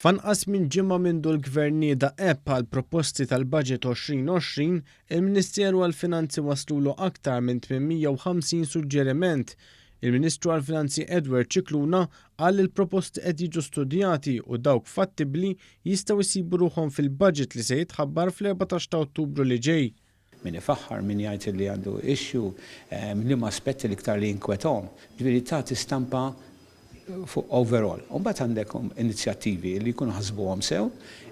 F'anqas minn ġimgħa mindu l-Gvern tal-app għal proposti tal-budget 2020, il-Ministeru għall-Finanzi waslulu aktar minn 850 suġġeriment. Il-Ministru għall-Finanzi Edward Scicluna qal li l-proposti qed jiġu studjati u dawk fattibbli jistgħu jsibu ruħhom fil-budget li se jitħabbar fl-14 ta' Ottubru li ġej. Min ifaħħar, min jgħid li għandu issue, liema aspetti l-iktar li jinkwetahom. Ġifieri tagħti stampa fuq overall. U mbagħad għandek inizjattivi li jkunu ħasbuhom sew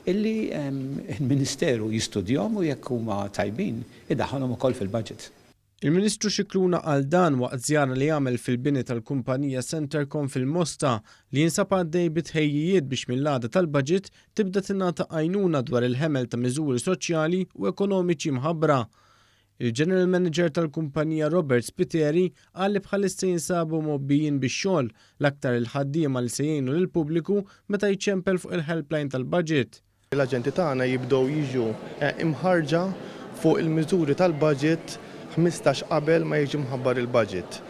illi il-Ministeru jistudjahom u jekk huma tajbin idaħħalhom ukoll fil-budget. Il-Ministru Scicluna qal dan waqt żjara li għamel fil-bini tal-kumpanija centrecom fil-Mosta li jinsab għaddej bitħejjijiet biex mill-għada tal-budget tibda tingħata għajnuna dwar il-ħemel ta' miżuri soċjali u ekonomiċi mħabbra. Il-General Manager tal-kumpanija Robert Spiteri qal li bħalissa jinsabu mobbijin bix-xogħol l-aktar il-ħaddiema li se jgħinu lill-pubbliku meta jċempel fuq il-helpline tal-budget. L-aġenti tagħna jibdew jiġu imħarġa fuq il-miżuri tal-budget 15 qabel ma jiġi mħabbar il-budget.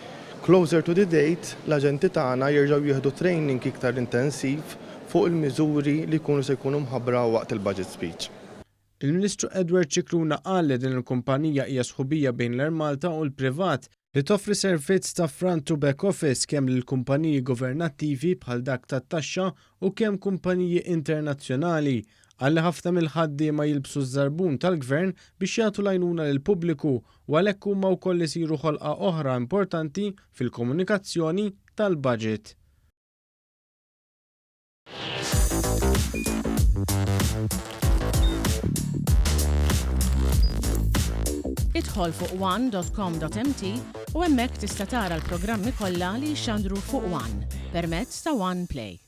Closer to the date, l-aġenti tagħna jerġgħu jieħdu training iktar intensiv fuq il-miżuri li jkunu se jkunu mħabbra waqt il-budget speech. Il-Ministru Edward Scicluna qal li din il-kumpanija hija sħubija bejn l-Air Malta u l-privat li toffri servizz ta' front to back office kemm lil kumpaniji governattivi bħal dak tat-taxxa u kemm kumpaniji internazzjonali. Qal li ħafna mill-ħaddiema jilbsu ż-żarbun tal-Gvern biex jagħtu l-għajnuna lill-pubbliku u għalhekk huma wkoll isiru ħolqa oħra importanti fil-komunikazzjoni tal-budget. Idħol fuq one.com.mt u hemmhekk tista' tara l-programmi kollha li jxandru fuq One permezz ta' One Play.